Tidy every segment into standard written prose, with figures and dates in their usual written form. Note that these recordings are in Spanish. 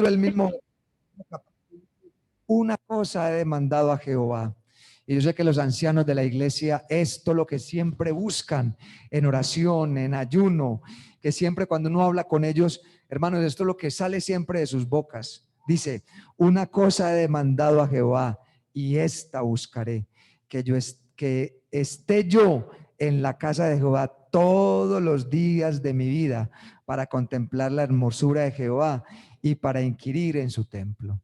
el mismo, una cosa he demandado a Jehová. Y yo sé que los ancianos de la iglesia, esto lo que siempre buscan en oración, en ayuno, que siempre cuando uno habla con ellos, hermanos, esto es lo que sale siempre de sus bocas. Dice, una cosa he demandado a Jehová y esta buscaré, que esté yo en la casa de Jehová todos los días de mi vida para contemplar la hermosura de Jehová y para inquirir en su templo.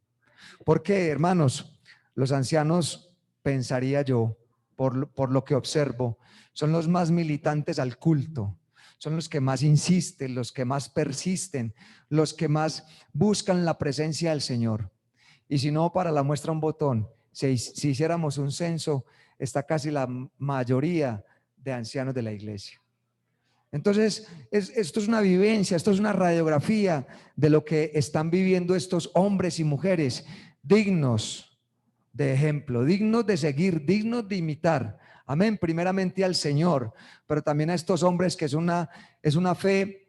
Porque, hermanos, los ancianos, pensaría yo, por lo que observo, son los más militantes al culto, son los que más insisten, los que más persisten, los que más buscan la presencia del Señor. Y si no, para la muestra un botón, si hiciéramos un censo, está casi la mayoría de ancianos de la iglesia. Entonces, esto es una vivencia, esto es una radiografía de lo que están viviendo estos hombres y mujeres dignos de ejemplo, dignos de seguir, dignos de imitar. Amén, primeramente al Señor, pero también a estos hombres que es una fe,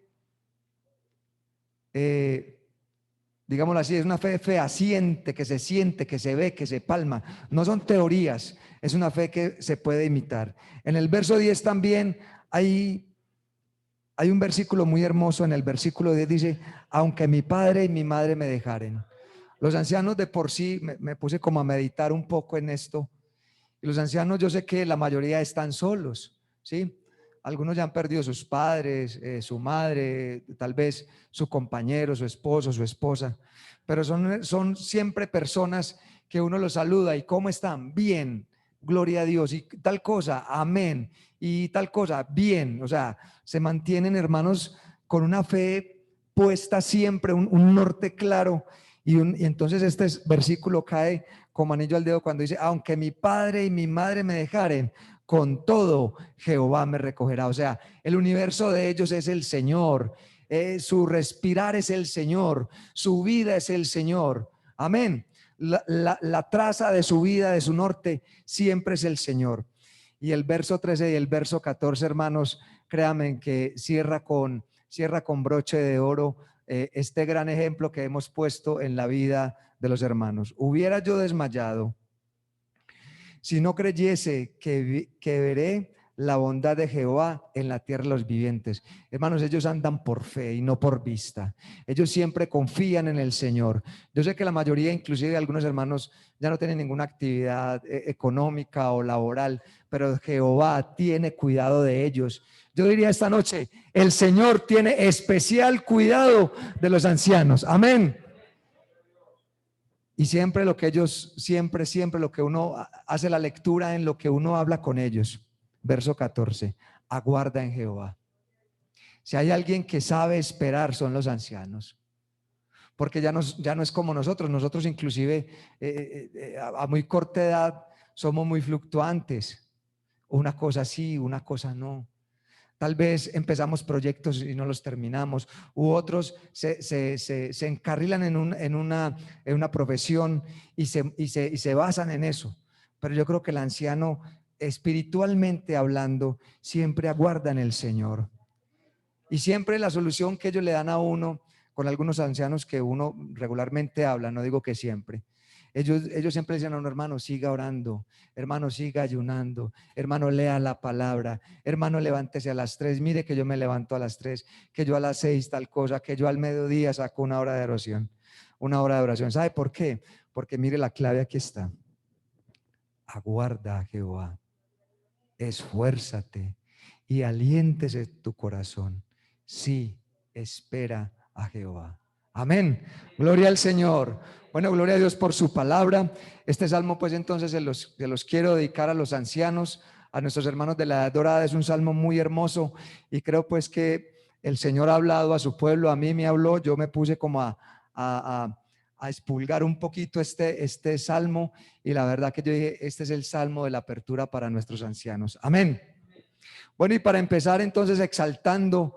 digámoslo así, es una fe fehaciente, que se siente, que se ve, que se palma. No son teorías, es una fe que se puede imitar. En el verso 10 también hay un versículo muy hermoso. En el versículo 10 dice, aunque mi padre y mi madre me dejaren. Los ancianos de por sí, me puse como a meditar un poco en esto. Y los ancianos, yo sé que la mayoría están solos, ¿sí? Algunos ya han perdido sus padres, su madre, tal vez su compañero, su esposo, su esposa. Pero son siempre personas que uno los saluda. ¿Y cómo están? Bien, gloria a Dios. Y tal cosa, amén. Y tal cosa, bien. O sea, se mantienen, hermanos, con una fe puesta siempre, un norte claro. Y entonces este versículo cae como anillo al dedo cuando dice, aunque mi padre y mi madre me dejaren, con todo Jehová me recogerá. O sea, el universo de ellos es el Señor, su respirar es el Señor, su vida es el Señor. Amén. La traza de su vida, de su norte, siempre es el Señor. Y el verso 13 y el verso 14, hermanos, créanme que cierra con broche de oro este gran ejemplo que hemos puesto en la vida de los hermanos. Hubiera yo desmayado si no creyese que veré la bondad de Jehová en la tierra de los vivientes. Hermanos, ellos andan por fe y no por vista. Ellos siempre confían en el Señor. Yo sé que la mayoría, inclusive algunos hermanos, ya no tienen ninguna actividad económica o laboral, pero Jehová tiene cuidado de ellos. Yo diría esta noche, el Señor tiene especial cuidado de los ancianos. Amén. Y siempre lo que ellos, siempre lo que uno hace la lectura en lo que uno habla con ellos. Verso 14, aguarda en Jehová. Si hay alguien que sabe esperar son los ancianos. Porque ya no es como nosotros inclusive a muy corta edad somos muy fluctuantes. Una cosa sí, una cosa no. Tal vez empezamos proyectos y no los terminamos, u otros se encarrilan en una profesión y se basan en eso. Pero yo creo que el anciano, espiritualmente hablando, siempre aguarda en el Señor. Y siempre la solución que ellos le dan a uno, con algunos ancianos que uno regularmente habla, no digo que siempre, ellos siempre dicen a un hermano, siga orando, hermano, siga ayunando, hermano, lea la palabra, hermano, levántese a las 3, mire que yo me levanto a las 3, que yo a las 6 tal cosa, que yo al mediodía saco una hora de oración, ¿Sabe por qué? Porque mire, la clave aquí está. Aguarda a Jehová, esfuérzate y aliéntese tu corazón. Sí, espera a Jehová. Amén. Gloria al Señor. Bueno, gloria a Dios por su palabra. Este salmo, pues entonces se los quiero dedicar a los ancianos, a nuestros hermanos de la edad dorada. Es un salmo muy hermoso y creo pues que el Señor ha hablado a su pueblo, a mí me habló. Yo me puse como a expulgar un poquito este salmo y la verdad que yo dije, este es el salmo de la apertura para nuestros ancianos. Amén. Bueno, y para empezar entonces exaltando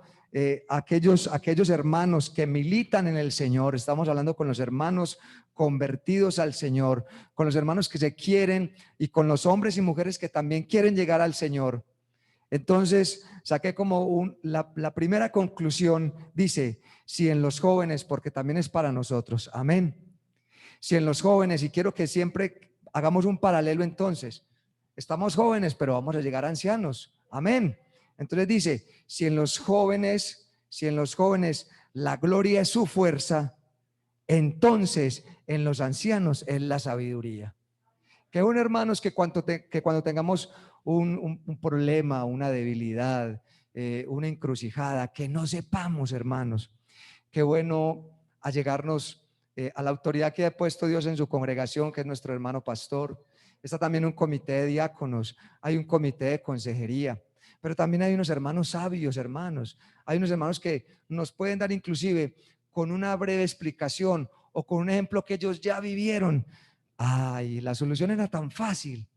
aquellos hermanos que militan en el Señor. Estamos hablando con los hermanos convertidos al Señor, con los hermanos que se quieren y con los hombres y mujeres que también quieren llegar al Señor. Entonces, saqué como la primera conclusión, dice, si en los jóvenes, porque también es para nosotros, amén. Si en los jóvenes, y quiero que siempre hagamos un paralelo entonces, estamos jóvenes, pero vamos a llegar a ancianos, amén. Entonces dice, si en los jóvenes la gloria es su fuerza, entonces en los ancianos es la sabiduría. Que bueno, hermanos, que cuando tengamos un problema, una debilidad, una encrucijada, que no sepamos, hermanos, qué bueno allegarnos a la autoridad que ha puesto Dios en su congregación, que es nuestro hermano pastor. Está también un comité de diáconos, hay un comité de consejería, pero también hay unos hermanos sabios, hermanos. Hay unos hermanos que nos pueden dar inclusive con una breve explicación o con un ejemplo que ellos ya vivieron. Ay, la solución era tan fácil,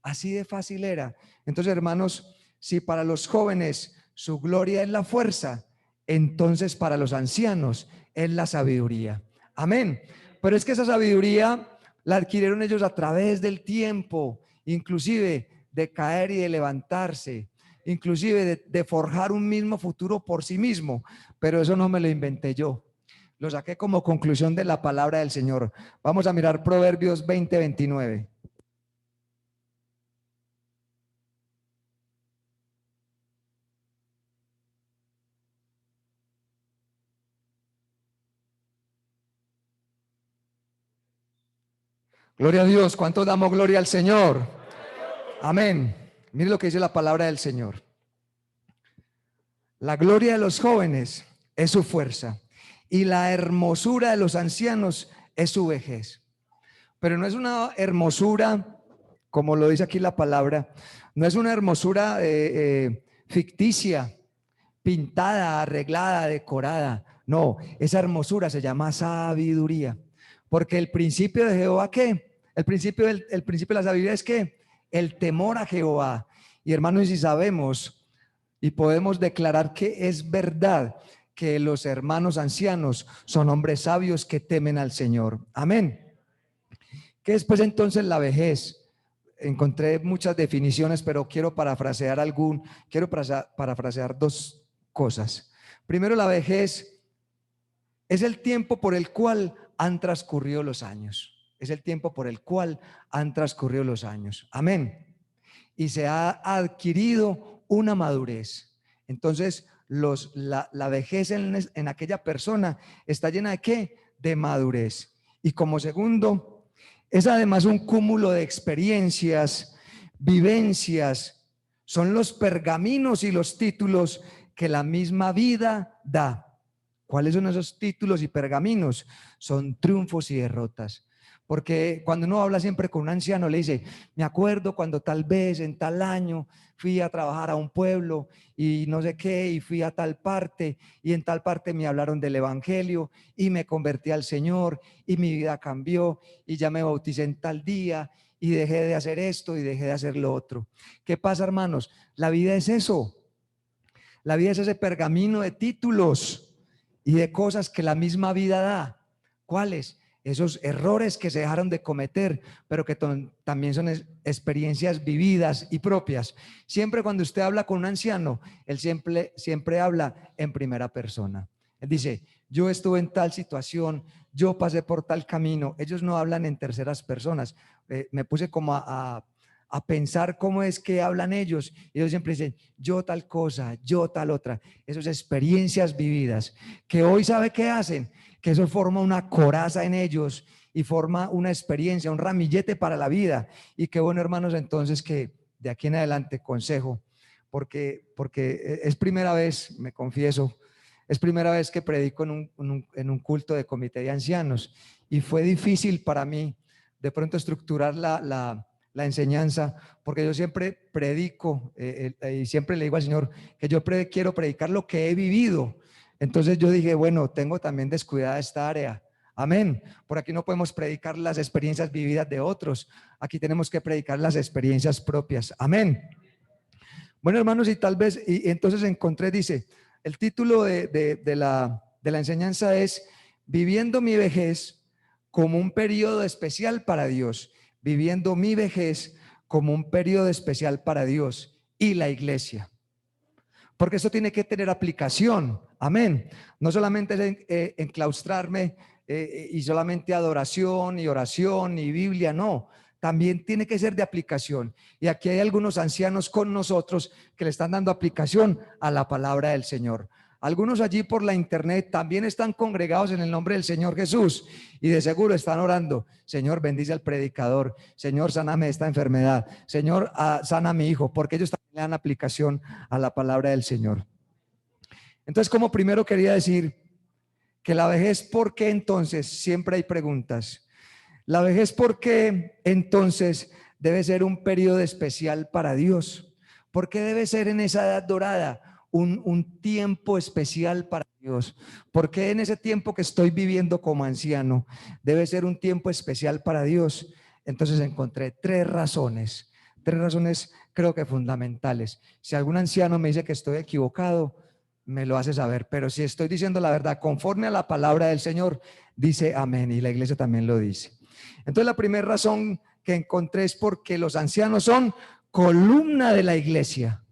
así de fácil era. Entonces, hermanos, si para los jóvenes su gloria es la fuerza, entonces para los ancianos es la sabiduría. Amén. Pero es que esa sabiduría la adquirieron ellos a través del tiempo, inclusive de caer y de levantarse, inclusive de forjar un mismo futuro por sí mismo. Pero eso no me lo inventé yo. Lo saqué como conclusión de la palabra del Señor. Vamos a mirar Proverbios 20:29. Gloria a Dios. ¿Cuánto damos gloria al Señor? Amén. Mire lo que dice la palabra del Señor. La gloria de los jóvenes es su fuerza y la hermosura de los ancianos es su vejez. Pero no es una hermosura, como lo dice aquí la palabra, no es una hermosura ficticia, pintada, arreglada, decorada. No, esa hermosura se llama sabiduría. Porque el principio de Jehová, ¿qué? El principio de la sabiduría es que el temor a Jehová. Y hermanos, si sabemos y podemos declarar que es verdad que los hermanos ancianos son hombres sabios que temen al Señor. Amén. ¿Qué es pues entonces la vejez? Encontré muchas definiciones, pero quiero parafrasear dos cosas. Primero, la vejez es el tiempo por el cual han transcurrido los años. Es el tiempo por el cual han transcurrido los años. Amén. Y se ha adquirido una madurez. Entonces, la vejez en aquella persona está llena de ¿qué? De madurez. Y como segundo, es además un cúmulo de experiencias, vivencias, son los pergaminos y los títulos que la misma vida da. ¿Cuáles son esos títulos y pergaminos? Son triunfos y derrotas. Porque cuando uno habla siempre con un anciano, le dice, me acuerdo cuando tal vez en tal año fui a trabajar a un pueblo y no sé qué, y fui a tal parte, y en tal parte me hablaron del evangelio y me convertí al Señor y mi vida cambió y ya me bauticé en tal día y dejé de hacer esto y dejé de hacer lo otro. ¿Qué pasa, hermanos? La vida es eso. La vida es ese pergamino de títulos y de cosas que la misma vida da. ¿Cuáles? Esos errores que se dejaron de cometer, pero que también son experiencias vividas y propias. Siempre cuando usted habla con un anciano, él siempre habla en primera persona. Él dice, yo estuve en tal situación, yo pasé por tal camino. Ellos no hablan en terceras personas. Me puse como a pensar cómo es que hablan ellos. Ellos siempre dicen, yo tal cosa, yo tal otra. Esas experiencias vividas, que hoy sabe qué hacen, que eso forma una coraza en ellos y forma una experiencia, un ramillete para la vida. Y qué bueno, hermanos, entonces que de aquí en adelante consejo, porque es primera vez, me confieso, es primera vez que predico en un culto de comité de ancianos y fue difícil para mí de pronto estructurar la enseñanza, porque yo siempre predico y siempre le digo al Señor que yo quiero predicar lo que he vivido. Entonces yo dije, bueno, tengo también descuidada esta área. Amén. Por aquí no podemos predicar las experiencias vividas de otros. Aquí tenemos que predicar las experiencias propias. Amén. Bueno, hermanos, y tal vez, y entonces encontré, dice, el título de la enseñanza es Viviendo mi vejez como un periodo especial para Dios. Viviendo mi vejez como un periodo especial para Dios y la iglesia. porque esto tiene que tener aplicación. Amén. No solamente es enclaustrarme y solamente adoración y oración y Biblia, no. También tiene que ser de aplicación. Y aquí hay algunos ancianos con nosotros que le están dando aplicación a la palabra del Señor. Algunos allí por la internet también están congregados en el nombre del Señor Jesús y de seguro están orando: Señor, bendice al predicador, Señor, sáname esta enfermedad, Señor, sana a mi hijo, porque ellos también le dan aplicación a la palabra del Señor. Entonces, como primero quería decir que la vejez, ¿por qué entonces? Siempre hay preguntas. La vejez, ¿por qué entonces debe ser un periodo especial para Dios? ¿Por qué debe ser en esa edad dorada un tiempo especial para Dios? ¿Por qué en ese tiempo que estoy viviendo como anciano debe ser un tiempo especial para Dios? Entonces encontré tres razones creo que fundamentales. Si algún anciano me dice que estoy equivocado, me lo hace saber, pero si estoy diciendo la verdad conforme a la palabra del Señor, dice amén, y la iglesia también lo dice. Entonces la primera razón que encontré es porque los ancianos son columna de la iglesia.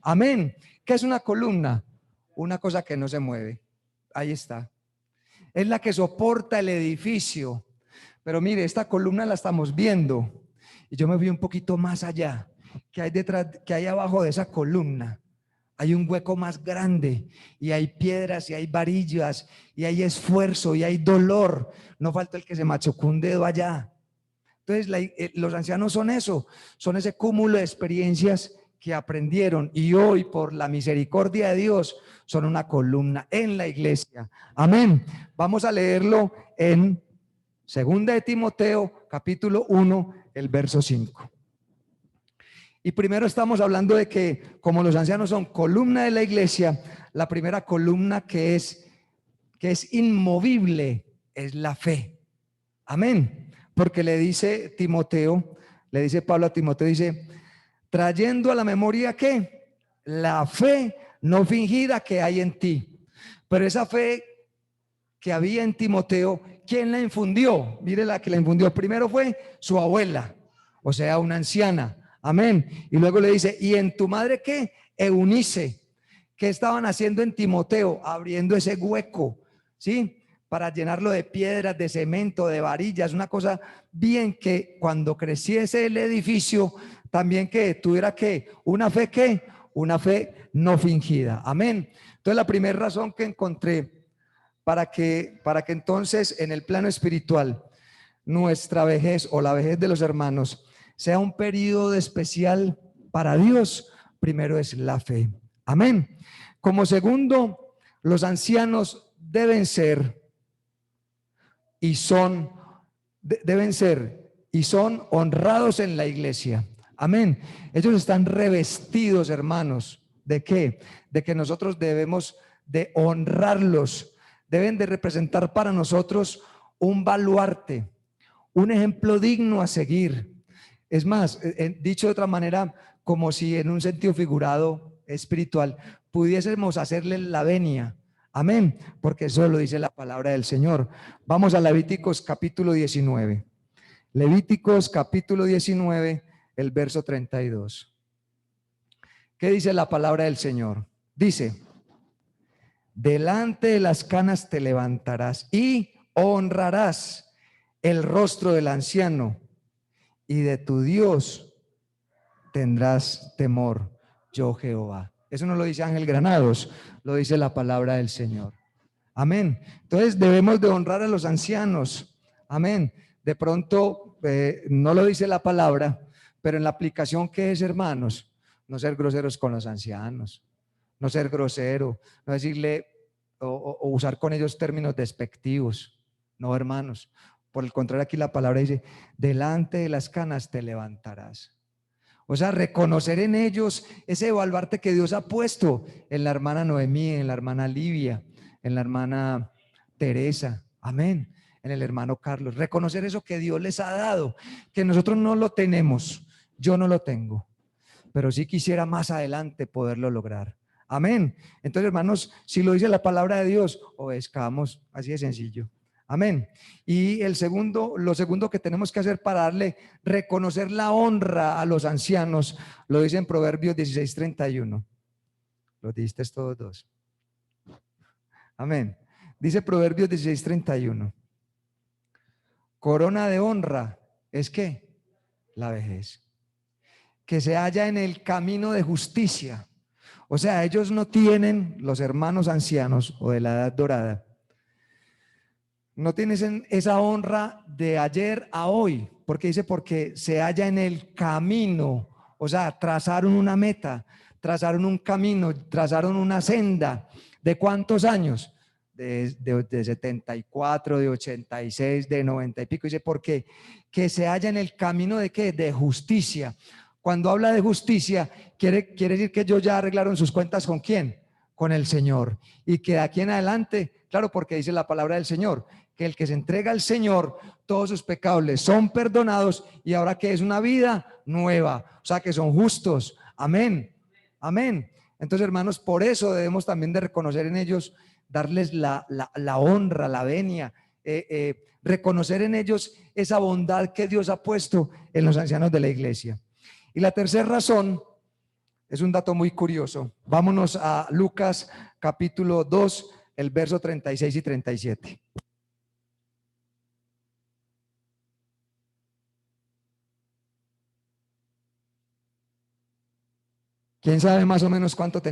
Amén. ¿Qué es una columna? Una cosa que no se mueve. Ahí está. Es la que soporta el edificio. Pero mire, esta columna la estamos viendo y yo me vi un poquito más allá. ¿Qué hay detrás, qué hay abajo de esa columna? Hay un hueco más grande y hay piedras y hay varillas y hay esfuerzo y hay dolor. No falta el que se machucó un dedo allá. Entonces los ancianos son eso, son ese cúmulo de experiencias que aprendieron y hoy por la misericordia de Dios son una columna en la iglesia. Amén. Vamos a leerlo en 2 de Timoteo capítulo 1, el verso 5. Y primero estamos hablando de que como los ancianos son columna de la iglesia, la primera columna que es inmovible es la fe. Amén. Porque le dice Timoteo, le dice Pablo a Timoteo, dice, trayendo a la memoria ¿qué? La fe no fingida que hay en ti. Pero esa fe que había en Timoteo, ¿quién la infundió? Mire la que la infundió. Primero fue su abuela, o sea, una anciana. Amén. Y luego le dice, ¿y en tu madre qué? Eunice. ¿Qué estaban haciendo en Timoteo? Abriendo ese hueco, ¿sí? Para llenarlo de piedras, de cemento, de varillas, una cosa bien que cuando creciese el edificio, también que tuviera una fe no fingida. Amén. Entonces la primera razón que encontré para que entonces en el plano espiritual nuestra vejez o la vejez de los hermanos sea un periodo especial para Dios, primero es la fe. Amén. Como segundo, los ancianos deben ser y son honrados en la iglesia. Amén. Ellos están revestidos, hermanos, ¿de qué? De que nosotros debemos de honrarlos. Deben de representar para nosotros un baluarte, un ejemplo digno a seguir. Es más, dicho de otra manera, como si en un sentido figurado espiritual pudiésemos hacerle la venia. Amén, porque eso lo dice la palabra del Señor. Vamos a Levíticos capítulo 19. Levíticos capítulo 19, el verso 32. ¿Qué dice la palabra del Señor? Dice, delante de las canas te levantarás y honrarás el rostro del anciano, y de tu Dios tendrás temor, yo Jehová. Eso no lo dice Ángel Granados, lo dice la palabra del Señor. Amén. Entonces debemos de honrar a los ancianos. Amén. De pronto no lo dice la palabra, pero en la aplicación, ¿qué es, hermanos? No ser groseros con los ancianos, no ser grosero, no decirle o usar con ellos términos despectivos. No, hermanos. Por el contrario, aquí la palabra dice, delante de las canas te levantarás. O sea, reconocer en ellos ese baluarte que Dios ha puesto en la hermana Noemí, en la hermana Livia, en la hermana Teresa, amén, en el hermano Carlos. Reconocer eso que Dios les ha dado, que nosotros no lo tenemos, yo no lo tengo, pero sí quisiera más adelante poderlo lograr. Amén. Entonces, hermanos, si lo dice la palabra de Dios, obedezcamos, así de sencillo. Amén. Y lo segundo que tenemos que hacer para reconocer la honra a los ancianos, lo dice en Proverbios 16:31. Los dijiste todos dos. Amén. Dice Proverbios 16:31. Corona de honra es ¿qué? La vejez. Que se halla en el camino de justicia. O sea, ellos no tienen, los hermanos ancianos o de la edad dorada, no tienen esa honra de ayer a hoy, porque dice, porque se halla en el camino, o sea, trazaron una meta, trazaron un camino, trazaron una senda. ¿De cuántos años? De 74, de 86, de 90 y pico. Dice, porque que se halla en el camino de ¿qué? De justicia. Cuando habla de justicia, quiere decir que ellos ya arreglaron sus cuentas ¿con quién? Con el Señor. Y que de aquí en adelante, claro, porque dice la palabra del Señor, que el que se entrega al Señor, todos sus pecados les son perdonados y ahora que es una vida nueva, o sea que son justos. Amén, amén. Entonces, hermanos, por eso debemos también de reconocer en ellos, darles la honra, la venia, reconocer en ellos esa bondad que Dios ha puesto en los ancianos de la iglesia. Y la tercera razón es un dato muy curioso. Vámonos a Lucas capítulo 2, el verso 36 y 37. ¿Quién sabe más o menos cuántos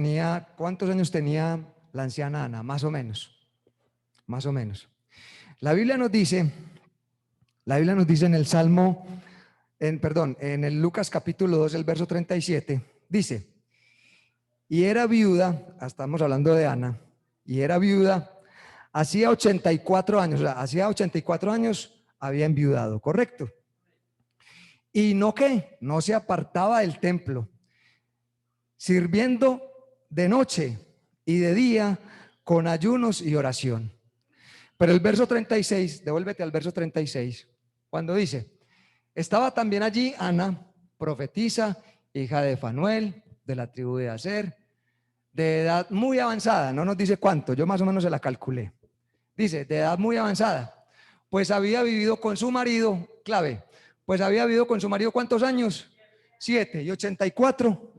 años tenía la anciana Ana? Más o menos, más o menos. La Biblia nos dice en el Salmo, en el Lucas capítulo 2, el verso 37, dice, y era viuda, estamos hablando de Ana, y era viuda, hacía 84 años, o sea, hacía 84 años había enviudado, ¿correcto? Y no se apartaba del templo, sirviendo de noche y de día con ayunos y oración. Pero el verso 36, devuélvete al verso 36, cuando dice, estaba también allí Ana, profetisa, hija de Fanuel, de la tribu de Aser, de edad muy avanzada, no nos dice cuánto, yo más o menos se la calculé. Dice, de edad muy avanzada, pues había vivido con su marido, clave, pues había vivido con su marido ¿cuántos años? 7 y 84.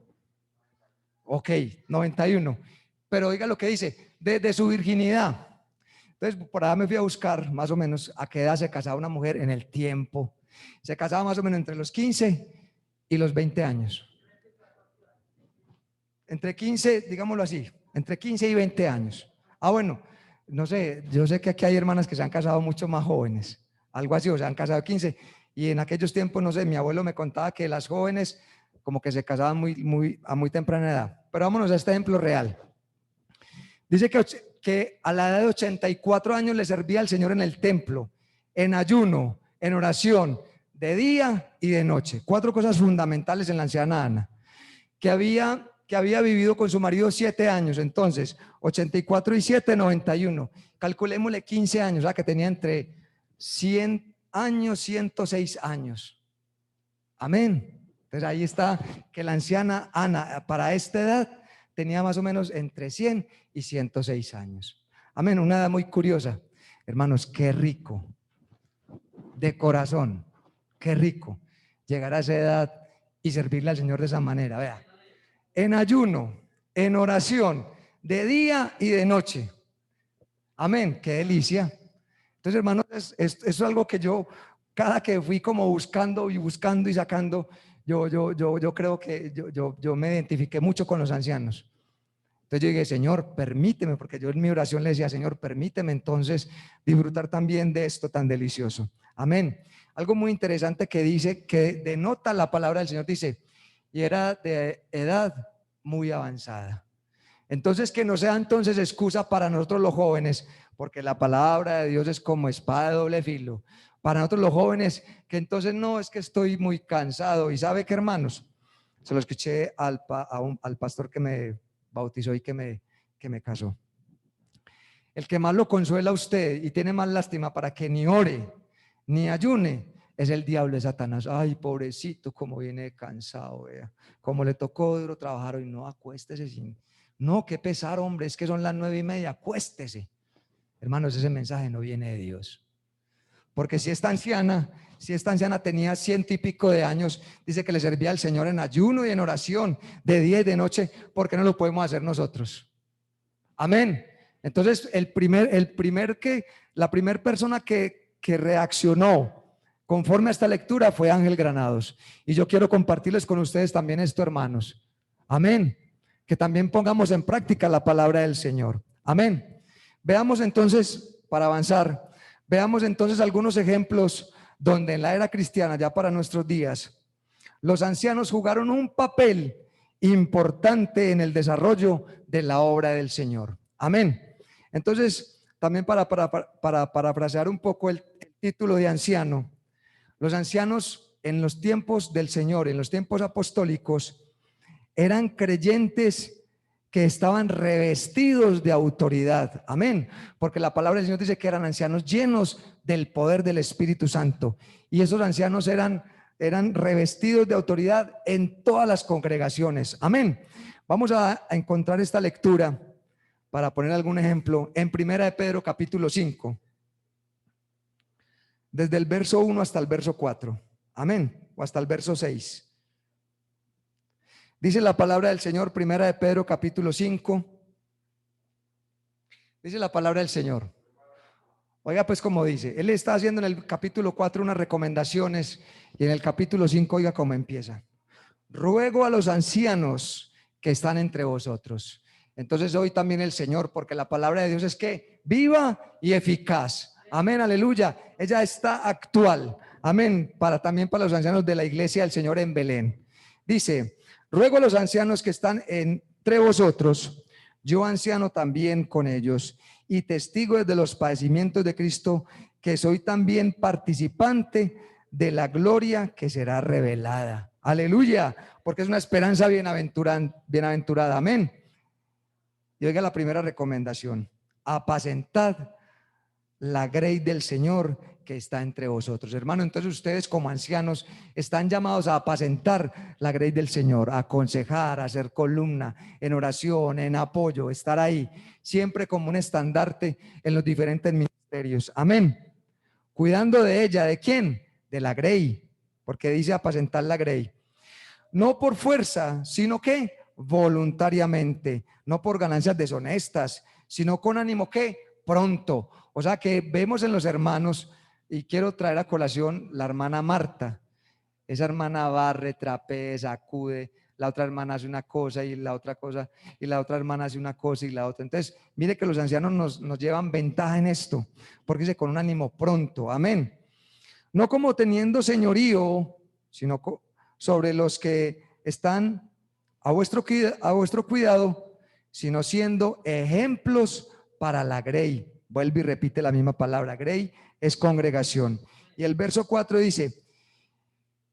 Ok, 91. Pero oiga lo que dice, desde su virginidad. Entonces, por allá me fui a buscar más o menos a qué edad se casaba una mujer en el tiempo. Se casaba más o menos entre los 15 y los 20 años. Entre 15, digámoslo así, entre 15 y 20 años. Ah, bueno, no sé, yo sé que aquí hay hermanas que se han casado mucho más jóvenes, algo así, o se han casado 15. Y en aquellos tiempos, no sé, mi abuelo me contaba que las jóvenes como que se casaban a muy temprana edad. Pero vámonos a este ejemplo real. Dice que a la edad de 84 años le servía al Señor en el templo, en ayuno, en oración, de día y de noche. 4 cosas fundamentales en la anciana Ana, que había vivido con su marido 7 años, entonces 84 y 7, 91. Calculémosle 15 años, o sea que tenía entre 100 años, 106 años. Amén. Entonces ahí está que la anciana Ana para esta edad tenía más o menos entre 100 y 106 años. Amén, una edad muy curiosa. Hermanos, qué rico, de corazón, qué rico llegar a esa edad y servirle al Señor de esa manera. Vea, en ayuno, en oración, de día y de noche. Amén, qué delicia. Entonces, hermanos, eso es algo que yo, cada que fui como buscando y sacando, yo creo que yo me identifiqué mucho con los ancianos. Entonces yo dije, Señor, permíteme, porque yo en mi oración le decía, Señor, permíteme entonces disfrutar también de esto tan delicioso. Amén. Algo muy interesante que dice, que denota la palabra del Señor, dice, y era de edad muy avanzada. Entonces, que no sea entonces excusa para nosotros los jóvenes, porque la palabra de Dios es como espada de doble filo. Para nosotros los jóvenes, que entonces no es que estoy muy cansado. Y sabe que, hermanos, se lo escuché al pastor que me bautizó y que me casó. El que más lo consuela a usted y tiene más lástima para que ni ore ni ayune es el diablo, de Satanás. Ay, pobrecito, como viene cansado, vea. Como le tocó duro trabajar hoy, no, acuéstese sin. No, qué pesar, hombre, es que son las 9:30, acuéstese. Hermanos, ese mensaje no viene de Dios. Porque si esta anciana si esta anciana tenía 100 y pico de años, dice que le servía al Señor en ayuno y en oración, de día y de noche, ¿por qué no lo podemos hacer nosotros? Amén. Entonces, la primera persona que reaccionó conforme a esta lectura fue Ángel Granados. Y yo quiero compartirles con ustedes también esto, hermanos. Amén. Que también pongamos en práctica la palabra del Señor. Amén. Veamos entonces, para avanzar, veamos entonces algunos ejemplos donde en la era cristiana, ya para nuestros días, los ancianos jugaron un papel importante en el desarrollo de la obra del Señor. Amén. Entonces, también para parafrasear un poco el título de anciano, los ancianos en los tiempos del Señor, en los tiempos apostólicos, eran creyentes que estaban revestidos de autoridad. Amén. Porque la palabra del Señor dice que eran ancianos llenos del poder del Espíritu Santo. Y esos ancianos eran revestidos de autoridad en todas las congregaciones. Amén. Vamos a encontrar esta lectura para poner algún ejemplo en Primera de Pedro capítulo 5, desde el verso 1 hasta el verso 4. Amén. O hasta el verso 6. Dice la palabra del Señor, Primera de Pedro capítulo 5. Dice la palabra del Señor. Oiga pues como dice, él está haciendo en el capítulo 4 unas recomendaciones y en el capítulo 5 oiga cómo empieza. Ruego a los ancianos que están entre vosotros. Entonces hoy también el Señor, porque la palabra de Dios es que viva y eficaz. Amén, aleluya. Ella está actual. Amén, también para los ancianos de la iglesia del Señor en Belén. Dice, ruego a los ancianos que están entre vosotros, yo anciano también con ellos, y testigo de los padecimientos de Cristo, que soy también participante de la gloria que será revelada. Aleluya, porque es una esperanza bienaventurada. Amén. Y oiga la primera recomendación: apacentad la grey del Señor que está entre vosotros. Hermano, entonces ustedes como ancianos están llamados a apacentar la grey del Señor, a aconsejar, a hacer columna en oración, en apoyo, estar ahí, siempre como un estandarte en los diferentes ministerios. Amén. Cuidando de ella, ¿de quién? De la grey, porque dice apacentar la grey. No por fuerza, sino que voluntariamente, no por ganancias deshonestas, sino con ánimo que pronto. O sea que vemos en los hermanos, y quiero traer a colación la hermana Marta. Esa hermana barre, trapea, sacude, la otra hermana hace una cosa y la otra cosa, y la otra hermana hace una cosa y la otra. Entonces, mire que los ancianos nos llevan ventaja en esto, porque dice con un ánimo pronto. Amén. No como teniendo señorío, sino sobre los que están a vuestro cuidado, sino siendo ejemplos para la grey. Vuelve y repite la misma palabra. Grey es congregación. Y el verso 4 dice,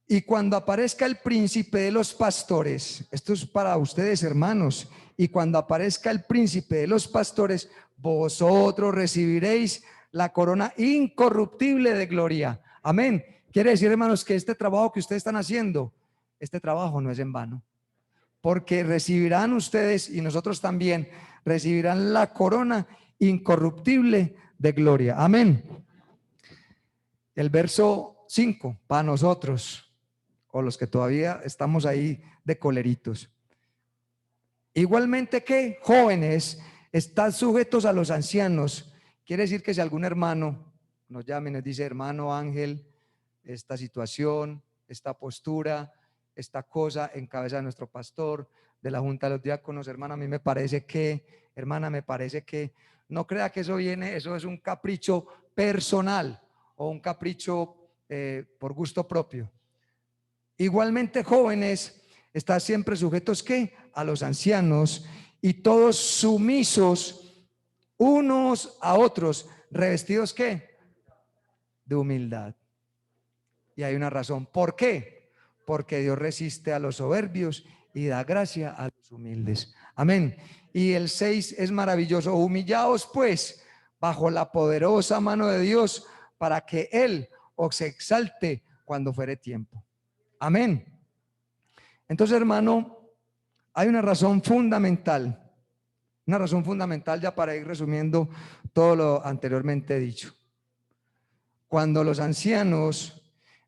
y cuando aparezca el príncipe de los pastores, esto es para ustedes hermanos, y cuando aparezca el príncipe de los pastores, vosotros recibiréis la corona incorruptible de gloria. Amén. Quiere decir, hermanos, que este trabajo que ustedes están haciendo, este trabajo no es en vano, porque recibirán ustedes y nosotros también recibirán la corona incorruptible de gloria. Amén. El verso 5 para nosotros, o los que todavía estamos ahí de coleritos. Igualmente que jóvenes, están sujetos a los ancianos. Quiere decir que si algún hermano nos llama y nos dice, hermano Ángel, esta situación, esta postura, esta cosa en cabeza de nuestro pastor, de la Junta de los Diáconos, hermana, a mí me parece que, hermana, me parece que, no crea que eso viene, eso es un capricho personal o un capricho por gusto propio. Igualmente jóvenes, están siempre sujetos ¿qué? A los ancianos, y todos sumisos unos a otros, revestidos ¿qué? De humildad. Y hay una razón. ¿Por qué? Porque Dios resiste a los soberbios y da gracia a los humildes. Amén. Y el 6 es maravilloso. Humillaos pues bajo la poderosa mano de Dios, para que Él os exalte cuando fuere tiempo. Amén. Entonces, hermano, hay una razón fundamental ya para ir resumiendo todo lo anteriormente dicho. Cuando los ancianos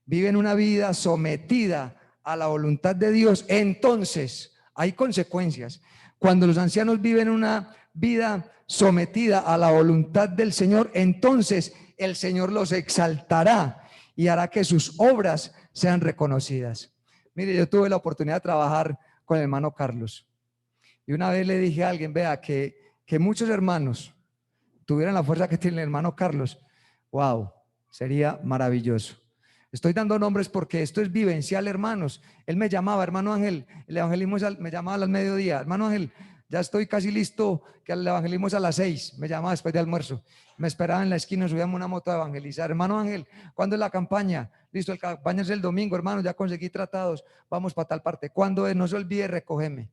viven una vida sometida a la voluntad de Dios, entonces hay consecuencias. Cuando los ancianos viven una vida sometida a la voluntad del Señor, entonces el Señor los exaltará y hará que sus obras sean reconocidas. Mire, yo tuve la oportunidad de trabajar con el hermano Carlos y una vez le dije a alguien, vea, que muchos hermanos tuvieran la fuerza que tiene el hermano Carlos, wow, sería maravilloso. Estoy dando nombres porque esto es vivencial, hermanos. Él me llamaba, hermano Ángel, el evangelismo me llamaba al mediodía, hermano Ángel, ya estoy casi listo, que el evangelismo es a las 6, me llamaba después de almuerzo. Me esperaba en la esquina, subíamos una moto a evangelizar. Hermano Ángel, ¿cuándo es la campaña? Listo, la campaña es el domingo, hermano, ya conseguí tratados, vamos para tal parte. ¿Cuándo es? No se olvide, recógeme.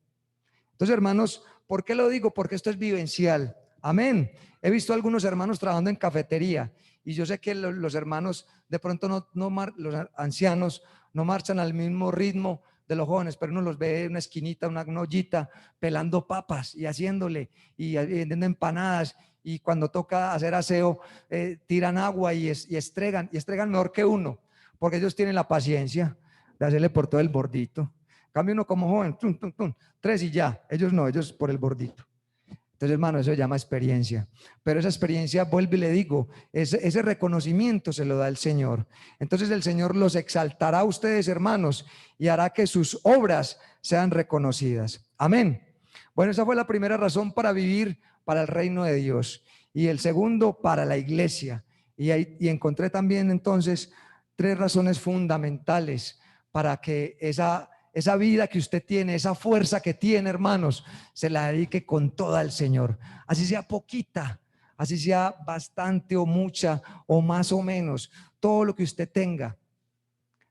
Entonces, hermanos, ¿por qué lo digo? Porque esto es vivencial. Amén. He visto a algunos hermanos trabajando en cafetería y yo sé que los hermanos de pronto los ancianos no marchan al mismo ritmo de los jóvenes, pero uno los ve en una esquinita, una ollita, pelando papas y haciéndole y vendiendo empanadas, y cuando toca hacer aseo, tiran agua y estregan mejor que uno, porque ellos tienen la paciencia de hacerle por todo el bordito. Cambia uno como joven, tum, tum, tum, 3 y ya. Ellos no, ellos por el bordito. Entonces, hermano, eso se llama experiencia. Pero esa experiencia, vuelvo y le digo, ese reconocimiento se lo da el Señor. Entonces el Señor los exaltará a ustedes, hermanos, y hará que sus obras sean reconocidas. Amén. Bueno, esa fue la primera razón para vivir para el reino de Dios. Y el segundo, para la iglesia. Y encontré también entonces 3 razones fundamentales para que esa vida que usted tiene, esa fuerza que tiene, hermanos, se la dedique con toda al Señor. Así sea poquita, así sea bastante o mucha o más o menos, todo lo que usted tenga,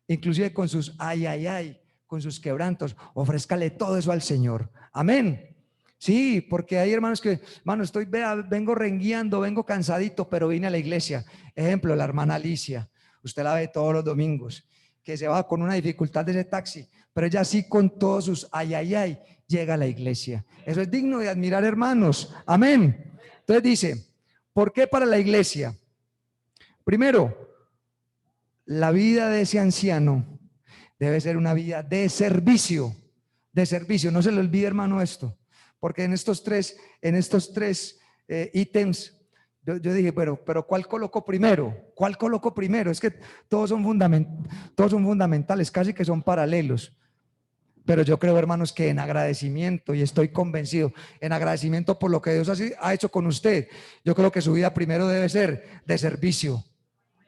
inclusive con sus ay, con sus quebrantos, ofrézcale todo eso al Señor. Amén. Sí, porque hay hermanos que, hermano, vengo rengueando, vengo cansadito, pero vine a la iglesia. Ejemplo, la hermana Alicia, usted la ve todos los domingos, que se va con una dificultad de ese taxi, pero ella sí con todos sus ay, llega a la iglesia. Eso es digno de admirar, hermanos. Amén. Entonces dice, ¿por qué para la iglesia? Primero, la vida de ese anciano debe ser una vida de servicio, de servicio. No se le olvide, hermano, esto, porque en estos tres ítems, yo dije, pero ¿cuál coloco primero? ¿Cuál coloco primero? Es que todos son fundamentales, casi que son paralelos. Pero yo creo, hermanos, que en agradecimiento, y estoy convencido, en agradecimiento por lo que Dios ha hecho con usted, yo creo que su vida primero debe ser de servicio.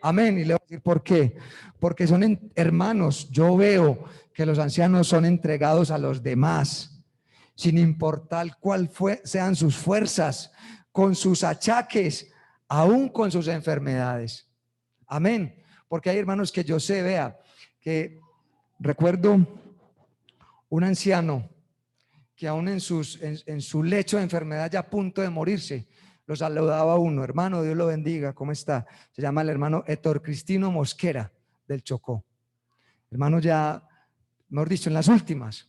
Amén. Y le voy a decir por qué. Porque son hermanos, yo veo que los ancianos son entregados a los demás, sin importar sean sus fuerzas, con sus achaques, aún con sus enfermedades. Amén. Porque hay hermanos que yo sé, vea, que recuerdo un anciano que aún en su lecho de enfermedad, ya a punto de morirse, lo saludaba uno: hermano, Dios lo bendiga, ¿cómo está? Se llama el hermano Héctor Cristino Mosquera, del Chocó. Hermano, ya, mejor dicho, en las últimas.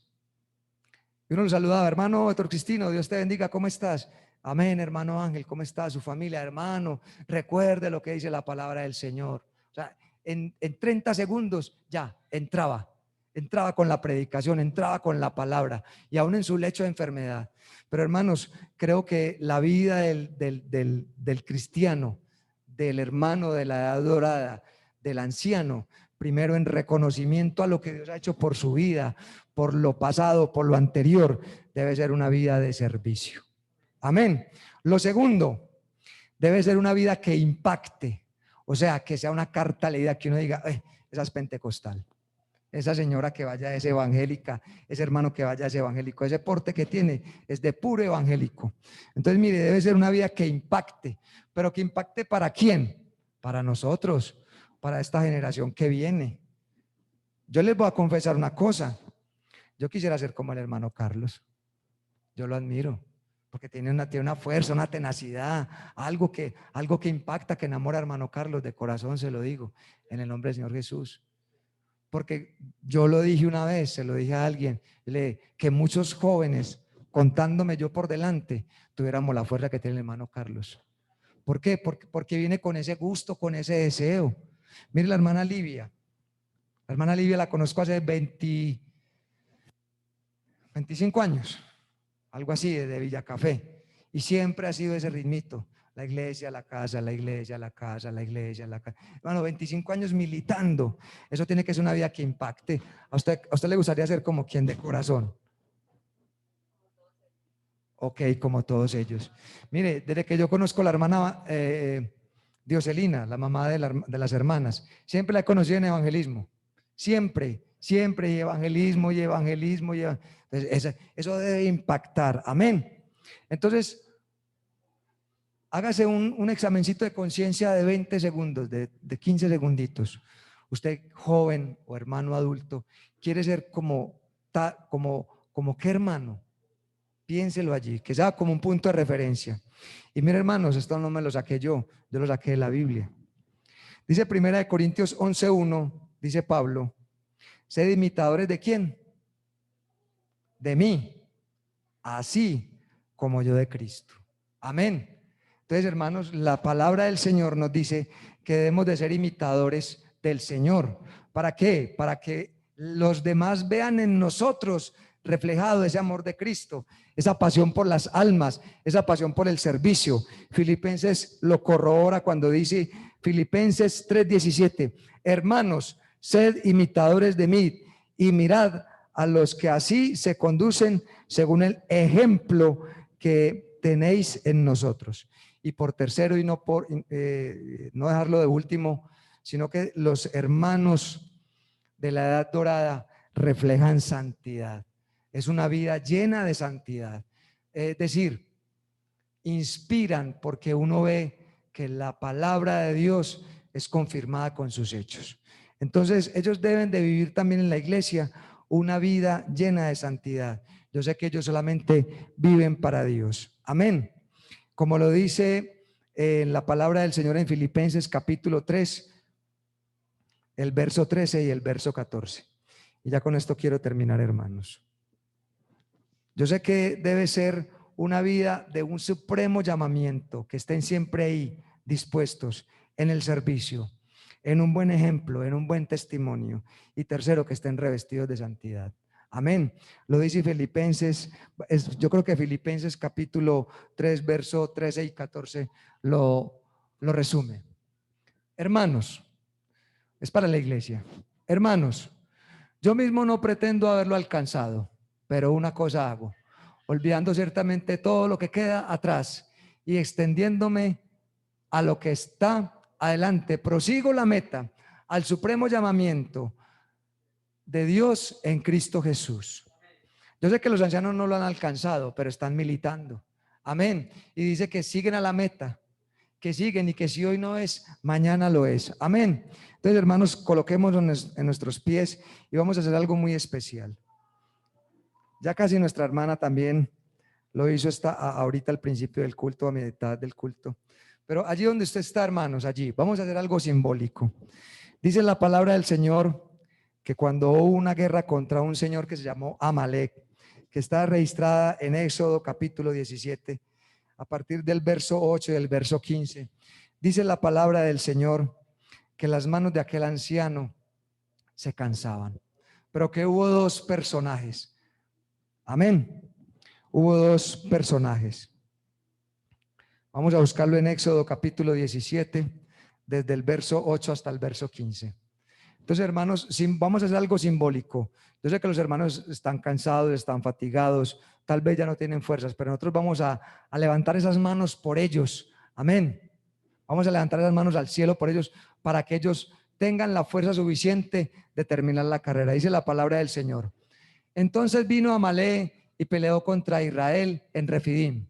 Y uno lo saludaba: hermano Héctor Cristino, Dios te bendiga, ¿cómo estás? Amén, hermano Ángel, ¿cómo está su familia? Hermano, recuerde lo que dice la palabra del Señor. O sea, en 30 segundos ya entraba con la predicación, entraba con la palabra, y aún en su lecho de enfermedad. Pero hermanos, creo que la vida del cristiano, del hermano de la edad dorada, del anciano, primero en reconocimiento a lo que Dios ha hecho por su vida, por lo pasado, por lo anterior, debe ser una vida de servicio. Amén. Lo segundo, debe ser una vida que impacte, o sea, que sea una carta leída, que uno diga, esa es pentecostal. Esa señora que vaya es evangélica, ese hermano que vaya es evangélico, ese porte que tiene es de puro evangélico. Entonces, mire, debe ser una vida que impacte, pero que impacte ¿para quién? Para nosotros, para esta generación que viene. Yo les voy a confesar una cosa: yo quisiera ser como el hermano Carlos. Yo lo admiro, porque tiene una fuerza, una tenacidad, algo que impacta, que enamora a hermano Carlos, de corazón se lo digo, en el nombre del Señor Jesús. Porque yo lo dije una vez, se lo dije a alguien, que muchos jóvenes, contándome yo por delante, tuviéramos la fuerza que tiene el hermano Carlos. ¿Por qué? Porque viene con ese gusto, con ese deseo. Mire la hermana Livia, La hermana Livia la conozco hace 25 años, algo así, de Villacafé. Y siempre ha sido ese ritmito. La iglesia, la casa, la iglesia, la casa, la iglesia, la casa. Hermano, 25 años militando. Eso tiene que ser una vida que impacte. ¿A usted le gustaría ser como quien de corazón? Ok, como todos ellos. Mire, desde que yo conozco a la hermana Dioselina, la mamá de las hermanas, siempre la he conocido en evangelismo. Siempre, siempre, y evangelismo, y evangelismo. Entonces, eso debe impactar. Amén. Entonces, hágase un examencito de conciencia de 20 segundos, de 15 segunditos. Usted, joven o hermano adulto, quiere ser como qué hermano. Piénselo allí, que sea como un punto de referencia. Y mire, hermanos, esto no me lo saqué yo lo saqué de la Biblia. Dice 1 Corintios 11:1, dice Pablo, sed imitadores ¿de quién? De mí, así como yo de Cristo. Amén. Entonces, hermanos, la palabra del Señor nos dice que debemos de ser imitadores del Señor. ¿Para qué? Para que los demás vean en nosotros reflejado ese amor de Cristo, esa pasión por las almas, esa pasión por el servicio. Filipenses lo corrobora cuando dice, Filipenses 3:17, hermanos, sed imitadores de mí y mirad a los que así se conducen según el ejemplo que tenéis en nosotros. Y por tercero, y no no dejarlo de último, sino que los hermanos de la edad dorada reflejan santidad. Es una vida llena de santidad. Es decir, inspiran porque uno ve que la palabra de Dios es confirmada con sus hechos. Entonces, ellos deben de vivir también en la iglesia una vida llena de santidad. Yo sé que ellos solamente viven para Dios. Amén. Como lo dice en la palabra del Señor en Filipenses capítulo 3, el verso 13 y el verso 14. Y ya con esto quiero terminar, hermanos. Yo sé que debe ser una vida de un supremo llamamiento, que estén siempre ahí dispuestos en el servicio, en un buen ejemplo, en un buen testimonio. Y tercero, que estén revestidos de santidad. Amén. Lo dice Filipenses, yo creo que Filipenses capítulo 3, verso 13 y 14 lo resume. Hermanos, es para la iglesia. Hermanos, yo mismo no pretendo haberlo alcanzado, pero una cosa hago, olvidando ciertamente todo lo que queda atrás y extendiéndome a lo que está adelante, prosigo la meta, al supremo llamamiento de Dios en Cristo Jesús. Yo sé que los ancianos no lo han alcanzado, pero están militando. Amén. Y dice que siguen a la meta, que siguen y que si hoy no es, mañana lo es. Amén. Entonces, hermanos, coloquémonos en nuestros pies y vamos a hacer algo muy especial. Ya casi nuestra hermana también lo hizo ahorita al principio del culto, a mitad del culto. Pero allí donde usted está, hermanos, allí, vamos a hacer algo simbólico. Dice la palabra del Señor que cuando hubo una guerra contra un señor que se llamó Amalek, que está registrada en Éxodo capítulo 17, a partir del verso 8 y del verso 15, dice la palabra del Señor que las manos de aquel anciano se cansaban, pero que hubo dos personajes. Amén. Hubo dos personajes. Vamos a buscarlo en Éxodo capítulo 17, desde el verso 8 hasta el verso 15. Entonces, hermanos, vamos a hacer algo simbólico. Yo sé que los hermanos están cansados, están fatigados, tal vez ya no tienen fuerzas, pero nosotros vamos a levantar esas manos por ellos. Amén. Vamos a levantar esas manos al cielo por ellos, para que ellos tengan la fuerza suficiente de terminar la carrera. Dice la palabra del Señor. Entonces vino Amalek y peleó contra Israel en Refidim.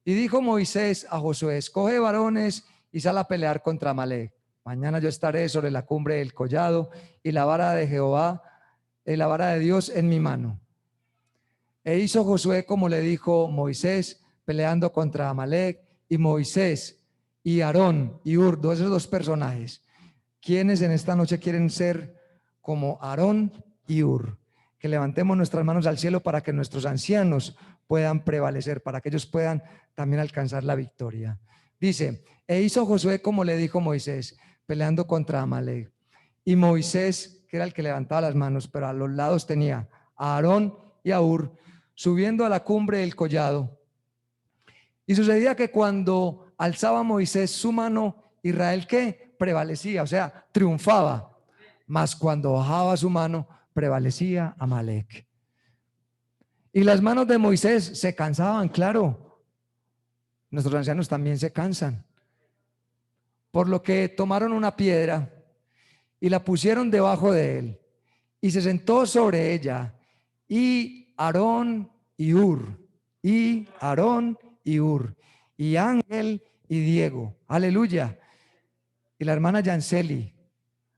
Y dijo Moisés a Josué, escoge varones y sal a pelear contra Amalek. Mañana yo estaré sobre la cumbre del collado y la vara de Jehová, la vara de Dios en mi mano. E hizo Josué como le dijo Moisés, peleando contra Amalek, y Moisés y Aarón y Hur, esos dos personajes. ¿Quiénes en esta noche quieren ser como Aarón y Hur? Que levantemos nuestras manos al cielo para que nuestros ancianos puedan prevalecer, para que ellos puedan también alcanzar la victoria. Dice, e hizo Josué como le dijo Moisés, peleando contra Amalek. y Moisés, que era el que levantaba las manos, pero a los lados tenía a Aarón y a Hur, subiendo a la cumbre del collado. Y sucedía que cuando alzaba Moisés su mano, Israel, ¿qué? Prevalecía, o sea, triunfaba. Mas cuando bajaba su mano, prevalecía Amalek. Y las manos de Moisés se cansaban, claro. Nuestros ancianos también se cansan. Por lo que tomaron una piedra y la pusieron debajo de él. Y se sentó sobre ella. Y Aarón y Hur. Y Aarón y Hur. Y Ángel y Diego. Aleluya. Y la hermana Yanceli.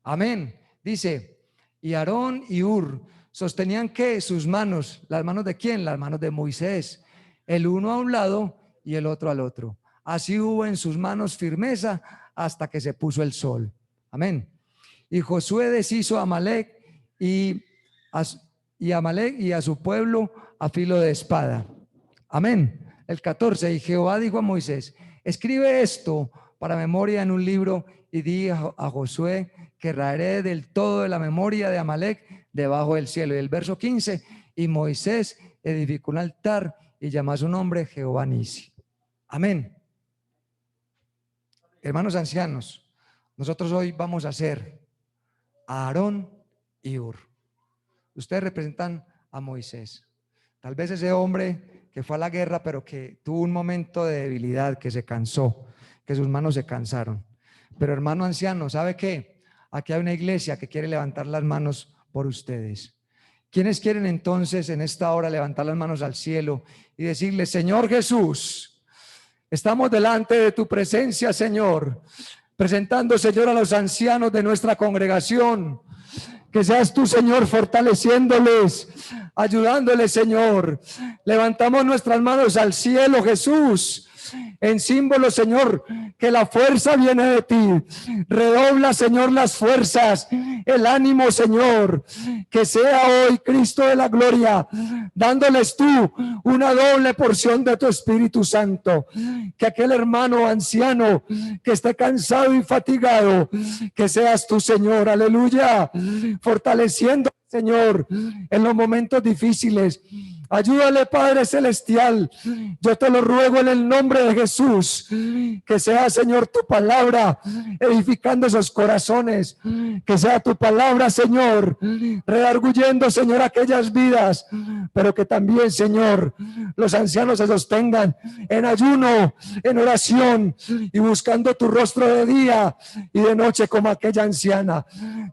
Amén. Dice, y Aarón y Hur sostenían que sus manos, ¿las manos de quién? Las manos de Moisés, el uno a un lado y el otro al otro. Así hubo en sus manos firmeza hasta que se puso el sol. Amén. Y Josué deshizo a Amalek y a su pueblo a filo de espada. Amén. El 14, y Jehová dijo a Moisés, escribe esto para memoria en un libro y di a Josué que raeré del todo de la memoria de Amalek debajo del cielo. Y el verso 15, y Moisés edificó un altar y llamó a su nombre Jehová Nisi. Amén. Hermanos ancianos, nosotros hoy vamos a hacer a Aarón y Hur. Ustedes representan a Moisés. Tal vez ese hombre que fue a la guerra, pero que tuvo un momento de debilidad, que se cansó, que sus manos se cansaron. Pero hermano anciano, ¿sabe qué? Aquí hay una iglesia que quiere levantar las manos por ustedes. ¿Quiénes quieren entonces en esta hora levantar las manos al cielo y decirle, Señor Jesús, estamos delante de tu presencia, Señor, presentando, Señor, a los ancianos de nuestra congregación? Que seas tú, Señor, fortaleciéndoles, ayudándoles, Señor. Levantamos nuestras manos al cielo, Jesús, en símbolo, Señor, que la fuerza viene de ti. Redobla, Señor, las fuerzas, el ánimo, Señor. Que sea hoy Cristo de la gloria, dándoles tú una doble porción de tu Espíritu Santo. Que aquel hermano anciano que esté cansado y fatigado, que seas tú, Señor, aleluya, fortaleciendo, Señor, en los momentos difíciles. Ayúdale, Padre Celestial. Yo te lo ruego en el nombre de Jesús. Que sea, Señor, tu palabra edificando esos corazones. Que sea tu palabra, Señor, redarguyendo, Señor, aquellas vidas. Pero que también, Señor, los ancianos se sostengan en ayuno, en oración y buscando tu rostro de día y de noche como aquella anciana.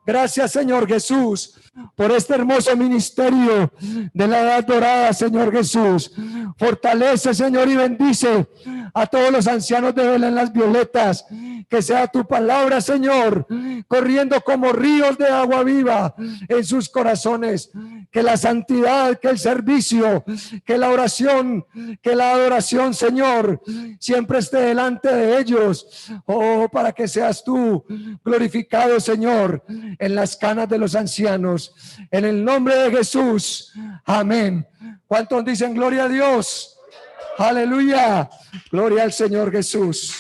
Gracias, Señor Jesús, por este hermoso ministerio de la edad dorada, Señor Jesús. Fortalece, Señor, y bendice a todos los ancianos de Belén Las Violetas. Que sea tu palabra, Señor, corriendo como ríos de agua viva en sus corazones. Que la santidad, que el servicio, que la oración, que la adoración, Señor, siempre esté delante de ellos. Oh, para que seas tú glorificado, Señor, en las canas de los ancianos. En el nombre de Jesús. Amén. ¿Cuántos dicen gloria a Dios? Aleluya. Gloria al Señor Jesús.